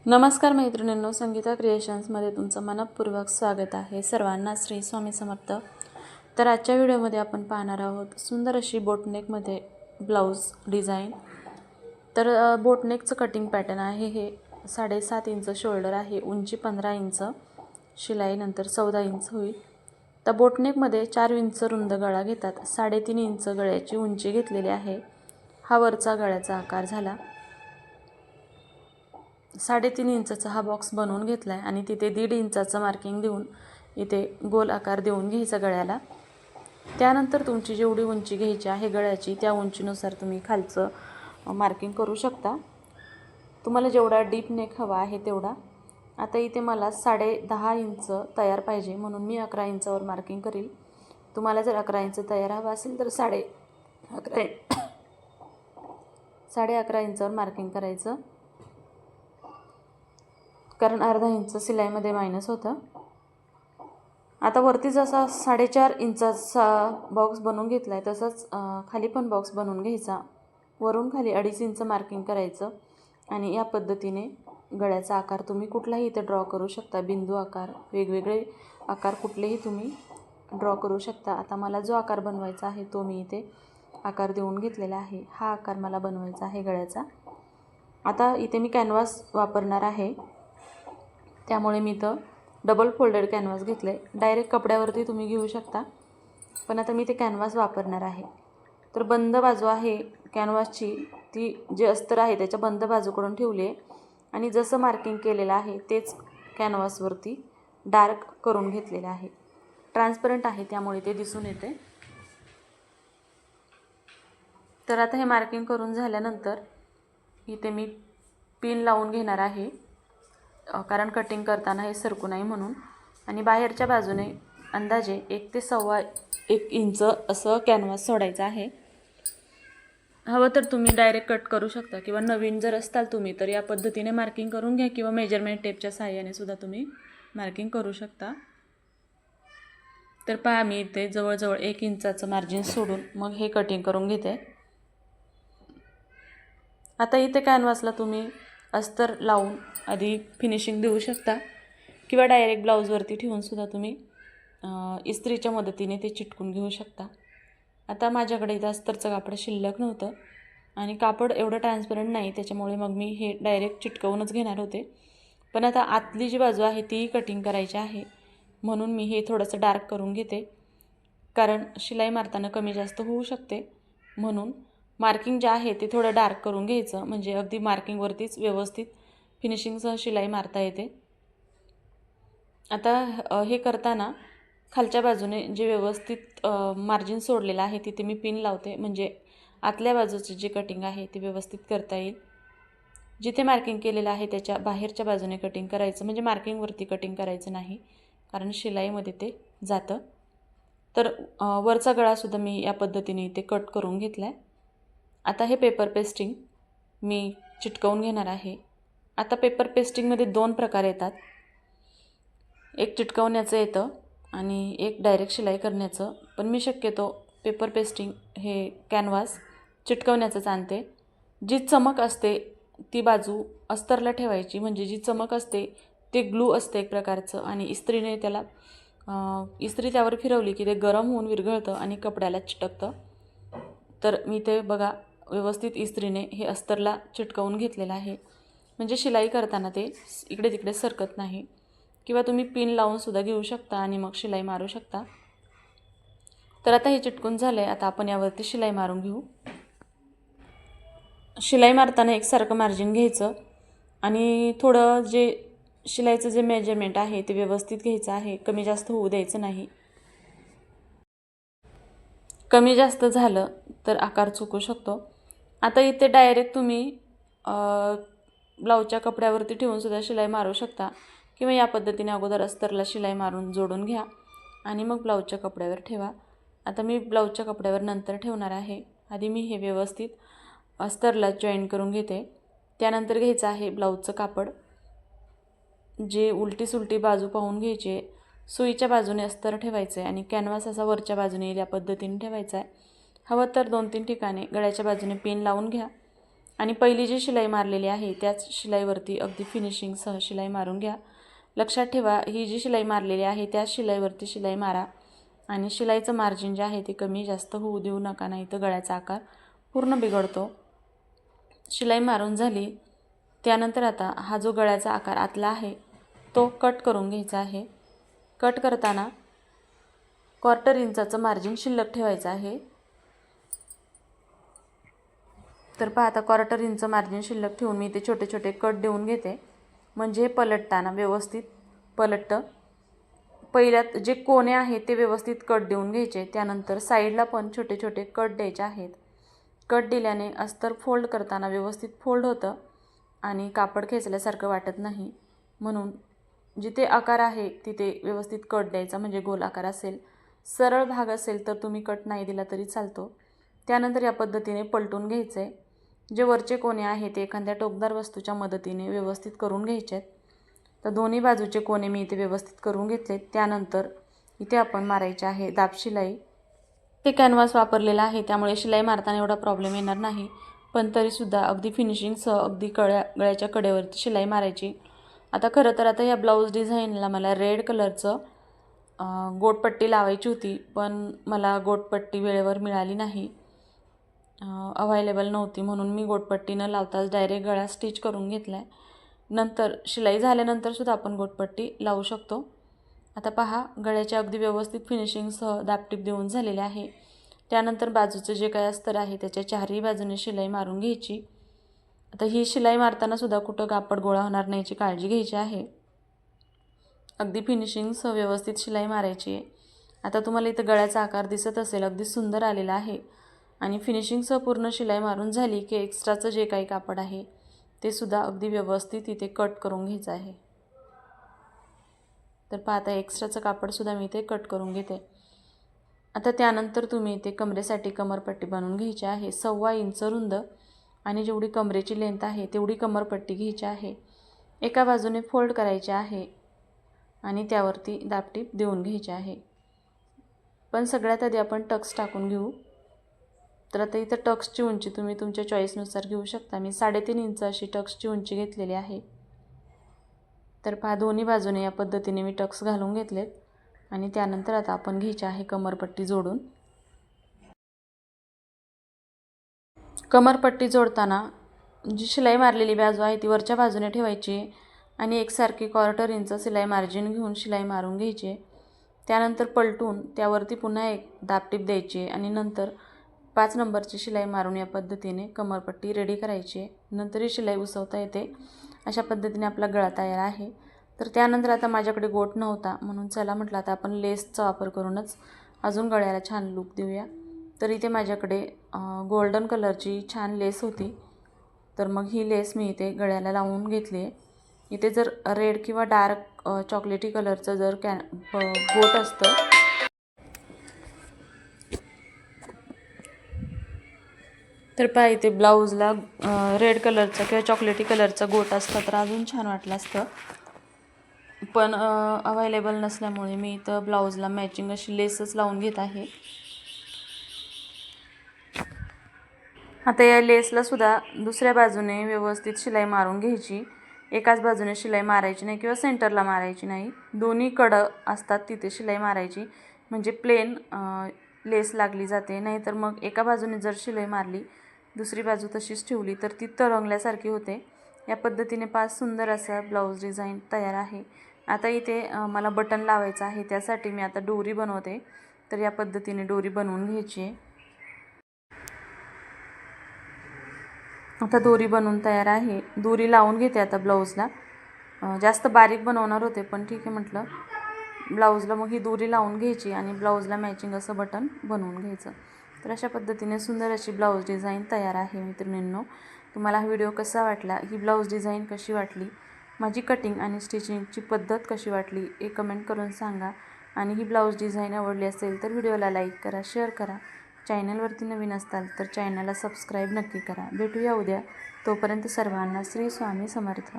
नमस्कार मैत्रिणींनो, संगीता क्रिएशन्समध्ये तुमचं मनपूर्वक स्वागत आहे. सर्वांना श्री स्वामी समर्थ. तर आजच्या व्हिडिओमध्ये आपण पाहणार आहोत सुंदर अशी बोटनेकमध्ये ब्लाऊज डिझाईन. तर बोटनेकचं कटिंग पॅटर्न आहे. हे 7.5 इंच शोल्डर आहे, उंची 15 इंच, शिलाई नंतर 14 इंच होईल. तर बोटनेकमध्ये 4 इंच रुंद गळा घेतात, 3.5 इंच गळ्याची उंची घेतलेली आहे. हा वरचा गळ्याचा आकार झाला. 3.5 इंचाचा हा बॉक्स बनवून घेतला आहे आणि तिथे 1.5 इंचाचं मार्किंग देऊन इथे गोल आकार देऊन घ्यायचा गळ्याला. त्यानंतर तुमची जेवढी उंची घ्यायची आहे गळ्याची त्या उंचीनुसार तुम्ही खालचं मार्किंग करू शकता. तुम्हाला जेवढा डीप नेक हवा आहे तेवढा. आता इथे मला 10.5 इंच तयार पाहिजे म्हणून मी 11 इंचावर मार्किंग करील. तुम्हाला जर 11 इंच तयार हवा असेल तर 11.5 इंचावर मार्किंग करायचं, कारण अर्धा इंच शिलाईमध्ये मायनस होतं. आता वरती जसा 4.5 इंचाचा बॉक्स बनवून घेतला आहे तसंच खाली पण बॉक्स बनवून घ्यायचा. वरून खाली 2.5 इंच मार्किंग करायचं आणि या पद्धतीने गळ्याचा आकार तुम्ही कुठलाही इथे ड्रॉ करू शकता. बिंदू आकार, वेगवेगळे आकार कुठलेही तुम्ही ड्रॉ करू शकता. आता मला जो आकार बनवायचा आहे तो मी इथे आकार देऊन घेतलेला आहे. हा आकार मला बनवायचा आहे गळ्याचा. आता इथे मी कॅनव्हास वापरणार आहे, त्यामुळे मी इथं डबल फोल्डेड कॅनव्हास घेतलं आहे. डायरेक्ट कपड्यावरती तुम्ही घेऊ शकता, पण आता मी ते कॅनव्हास वापरणार आहे. तर बंद बाजू आहे कॅनव्हासची, ती जे अस्तर आहे त्याच्या बंद बाजूकडून ठेवली आहे आणि जसं मार्किंग केलेलं आहे तेच कॅनव्हासवरती डार्क करून घेतलेलं आहे. ट्रान्सपरंट आहे त्यामुळे ते दिसून येते. तर आता हे मार्किंग करून झाल्यानंतर इथे मी पिन लावून घेणार आहे, कारण कटिंग करताना हे सरकू नाही म्हणून. आणि बाहेरच्या बाजूने अंदाजे 1 ते 1.25 इंच असं कॅनव्हास सोडायचं आहे. हवं तर तुम्ही डायरेक्ट कट करू शकता किंवा नवीन जर असताल तुम्ही तर या पद्धतीने मार्किंग करून घ्या किंवा मेजरमेंट टेपच्या साहाय्याने सुद्धा तुम्ही मार्किंग करू शकता. तर पहा, मी इथे जवळजवळ 1 इंचाचं मार्जिन सोडून मग हे कटिंग करून घेते. आता इथे कॅनव्हासला तुम्ही अस्तर लावून आधी फिनिशिंग देऊ शकता किंवा डायरेक्ट ब्लाऊजवरती ठेवून सुद्धा तुम्ही इस्त्रीच्या मदतीने ते चिटकून घेऊ शकता. आता माझ्याकडे इथं अस्तरचं कापड शिल्लक नव्हतं आणि कापड एवढं ट्रान्सपरंट नाही, त्याच्यामुळे मग मी हे डायरेक्ट चिटकवूनच घेणार होते. पण आता आतली जी बाजू आहे ती कटिंग करायची आहे म्हणून मी हे थोडंसं डार्क करून घेते, कारण शिलाई मारताना कमी जास्त होऊ शकते. म्हणून मार्किंग जे आहे ते थोडं डार्क करून घ्यायचं, म्हणजे अगदी मार्किंगवरतीच व्यवस्थित फिनिशिंगसह शिलाई मारता येते. आता हे करताना खालच्या बाजूने जे व्यवस्थित मार्जिन सोडलेलं आहे तिथे मी पिन लावते, म्हणजे आतल्या बाजूची जी कटिंग आहे ती व्यवस्थित करता येईल. जिथे मार्किंग केलेलं आहे त्याच्या बाहेरच्या बाजूने कटिंग करायचं, म्हणजे मार्किंगवरती कटिंग करायचं नाही, कारण शिलाईमध्ये ते जातं. तर वरचा गळासुद्धा मी या पद्धतीने इथे कट करून घेतला आहे. आता हे पेपर पेस्टिंग मी चिटकवून घेणार आहे. आता पेपर पेस्टिंगमध्ये 2 प्रकार येतात. एक चिटकवण्याचं येतं आणि एक डायरेक्ट शिलाई करण्याचं, पण मी शक्यतो पेपर पेस्टिंग हे कॅनव्हास चिटकवण्याचंच आणते. जी चमक असते ती बाजू अस्तरला ठेवायची, म्हणजे जी चमक असते ते ग्लू असते एक प्रकारचं, आणि इस्त्रीने त्याला इस्त्री त्यावर फिरवली की ते गरम होऊन विरघळतं आणि कपड्याला चिटकतं. तर मी ते बघा व्यवस्थित इस्त्रीने हे अस्तरला चिटकवून घेतलेलं आहे, म्हणजे शिलाई करताना ते इकडे तिकडे सरकत नाही. किंवा तुम्ही पिन लावून सुद्धा घेऊ शकता आणि मग शिलाई मारू शकता. तर आता हे चिटकून झालं आहे. आता आपण यावरती शिलाई मारून घेऊ. शिलाई मारताना एकसारखं मार्जिन घ्यायचं आणि थोडं जे शिलाईचं जे मेजरमेंट आहे ते व्यवस्थित घ्यायचं आहे, कमी जास्त होऊ द्यायचं नाही. कमी जास्त झालं तर आकार चुकू शकतो. आता इथे डायरेक्ट तुम्ही ब्लाऊजच्या कपड्यावरती ठेवून सुद्धा शिलाई मारू शकता किंवा या पद्धतीने अगोदर अस्तरला शिलाई मारून जोडून घ्या आणि मग ब्लाऊजच्या कपड्यावर ठेवा. आता मी ब्लाऊजच्या कपड्यावर नंतर ठेवणार आहे. आधी मी हे व्यवस्थित अस्तरला जॉईन करून घेते. त्यानंतर घ्यायचं आहे ब्लाऊजचं कापड, जे उलटी सुलटी बाजू पाहून घ्यायची. सुईच्या बाजूने अस्तर ठेवायचं आहे आणि कॅनव्हास असा वरच्या बाजूने येईल या पद्धतीने ठेवायचा आहे. हवं तर 2-3 ठिकाणी गळ्याच्या बाजूने पिन लावून घ्या आणि पहिली जी शिलाई मारलेली आहे त्याच शिलाईवरती अगदी फिनिशिंगसह शिलाई मारून घ्या. लक्षात ठेवा, ही जी शिलाई मारलेली आहे त्याच शिलाईवरती शिलाई मारा आणि शिलाईचं मार्जिन जे आहे ते कमी जास्त होऊ देऊ नका, नाही तर गळ्याचा आकार पूर्ण बिघडतो. शिलाई मारून झाली त्यानंतर आता हा जो गळ्याचा आकार आतला आहे तो कट करून घ्यायचा आहे. कट करताना 1/4 इंचाचं मार्जिन शिल्लक ठेवायचं आहे. तर पहा, आता 1/4 इंच मार्जिन शिल्लक ठेवून मी ते छोटे छोटे कट देऊन घेते, म्हणजे पलटताना व्यवस्थित पलटतं. पहिल्यात जे कोणे आहेत ते व्यवस्थित कट देऊन घ्यायचे, त्यानंतर साईडला पण छोटे छोटे कट द्यायचे आहेत. कट दिल्याने अस्तर फोल्ड करताना व्यवस्थित फोल्ड होतं आणि कापड खेचल्यासारखं वाटत नाही. म्हणून जिथे आकार आहे तिथे व्यवस्थित कट द्यायचा, म्हणजे गोल आकार असेल. सरळ भाग असेल तर तुम्ही कट नाही दिला तरी चालतो. त्यानंतर या पद्धतीने पलटून घ्यायचं आहे. जे वरचे कोणे आहे ते एखाद्या टोकदार वस्तूच्या मदतीने व्यवस्थित करून घ्यायचे आहेत. तर दोन्ही बाजूचे कोणे मी इथे व्यवस्थित करून घेतले. त्यानंतर इथे आपण मारायचे आहे दाब शिलाई. ते कॅनव्हास वापरलेला आहे त्यामुळे शिलाई मारताना एवढा प्रॉब्लेम येणार नाही, पण तरीसुद्धा अगदी फिनिशिंगसह अगदी गळ्याच्या कडेवरती शिलाई मारायची. आता खरं तर आता या ब्लाऊज डिझाईनला मला रेड कलरचं गोटपट्टी लावायची होती, पण मला गोटपट्टी वेळेवर मिळाली नाही, अव्हायलेबल नव्हती, म्हणून मी गोटपट्टी न लावताच डायरेक्ट गळा स्टिच करून घेतला आहे. नंतर शिलाई झाल्यानंतरसुद्धा आपण गोटपट्टी लावू शकतो. आता पहा, गळ्याच्या अगदी व्यवस्थित फिनिशिंगसह दाबटीप देऊन झालेले आहे. त्यानंतर बाजूचं जे काही अस्तर आहे त्याच्या चारही बाजूने शिलाई मारून घ्यायची. आता ही शिलाई मारतानासुद्धा कुठं कापड गोळा होणार नाही याची काळजी घ्यायची आहे. अगदी फिनिशिंगसह व्यवस्थित शिलाई मारायची आहे. आता तुम्हाला इथं गळ्याचा आकार दिसत असेल, अगदी सुंदर आलेला आहे. आणि फिनिशिंगसह पूर्ण शिलाई मारून झाली की एक्स्ट्राचं जे काही कापड आहे ते सुद्धा अगदी व्यवस्थित इथे कट करून घ्यायचं आहे. तर पाहता एक्स्ट्राचं कापडसुद्धा मी इथे कट करून घेते. आता त्यानंतर तुम्ही इथे कमरेसाठी कमरपट्टी बनवून घ्यायची आहे. 1.25 इंच रुंद आणि जेवढी कमरेची लेंथ आहे तेवढी कमरपट्टी घ्यायची आहे. एका बाजूने फोल्ड करायचे आहे आणि त्यावरती दाबटीप देऊन घ्यायची आहे. पण सगळ्यात आधी आपण टक्स टाकून घेऊ. तर आता इथं टक्सची उंची तुम्ही तुमच्या चॉईसनुसार घेऊ शकता. मी 3.5 इंच अशी टक्सची उंची घेतलेली आहे. तर पहा, दोन्ही बाजूने या पद्धतीने मी टक्स घालून घेतलेत आणि त्यानंतर आता आपण घ्यायची आहे कमरपट्टी जोडून. कमरपट्टी जोडताना जी शिलाई मारलेली बाजू आहे ती वरच्या बाजूने ठेवायची आणि एकसारखी 1/4 इंच शिलाई मार्जिन घेऊन शिलाई मारून घ्यायची. त्यानंतर पलटून त्यावरती पुन्हा एक दाबटीप द्यायची आणि नंतर 5 नंबरची शिलाई मारून या पद्धतीने कमरपट्टी रेडी करायची. नंतर ही शिलाई उसवता येते. अशा पद्धतीने आपला गळा तयार आहे. तर त्यानंतर आता माझ्याकडे गोट नव्हता, म्हणून चला म्हटलं आता आपण लेसचा वापर करूनच अजून गळ्याला छान लूक देऊया. तर इथे माझ्याकडे गोल्डन कलरची छान लेस होती, तर मग ही लेस मी इथे गळ्याला लावून घेतली आहे. इथे जर रेड किंवा डार्क चॉकलेटी कलरचं जर गोट असतं तर पहा, इथे ब्लाऊजला रेड कलरचा किंवा चॉकलेटी कलरचा गोट असता तर अजून छान वाटलं असतं, पण अवेलेबल नसल्यामुळे मी इथं ब्लाऊजला मॅचिंग अशी लेसच लावून घेत आहे. आता या लेसला सुद्धा दुसऱ्या बाजूने व्यवस्थित शिलाई मारून घ्यायची. एकाच बाजूने शिलाई मारायची नाही किंवा सेंटरला मारायची नाही, दोन्ही कडं असतात तिथे शिलाई मारायची, म्हणजे प्लेन लेस लागली जाते. नाहीतर मग एका बाजूने जर शिलाई मारली दुसरी बाजू तशीच ठेवली तर ती तरंगल्यासारखी होते. या पद्धतीने 5 सुंदर असा ब्लाऊज डिझाईन तयार आहे. आता इथे मला बटन लावायचं आहे, त्यासाठी मी आता डोरी बनवते. तर या पद्धतीने डोरी बनवून घ्यायची आहे. आता दोरी बनवून तयार आहे. दोरी लावून घेते आता ब्लाऊजला. जास्त बारीक बनवणार होते पण ठीक आहे म्हटलं, ब्लाऊजला मग ही दोरी लावून घ्यायची आणि ब्लाऊजला मॅचिंग असं बटन बनवून घ्यायचं. तर अशा पद्धतीने सुंदर अशी ब्लाऊज डिझाईन तयार आहे. मैत्रिणींनो, तुम्हाला हा व्हिडिओ कसा वाटला, ही ब्लाऊज डिझाईन कशी वाटली, माझी कटिंग आणि स्टिचिंगची पद्धत कशी वाटली हे कमेंट करून सांगा. आणि ही ब्लाऊज डिझाईन आवडली असेल तर व्हिडिओला लाईक करा, शेअर करा. चॅनलवरती नवीन असताल तर चॅनलला सबस्क्राईब नक्की करा. भेटूया उद्या. तोपर्यंत सर्वांना श्री स्वामी समर्थ.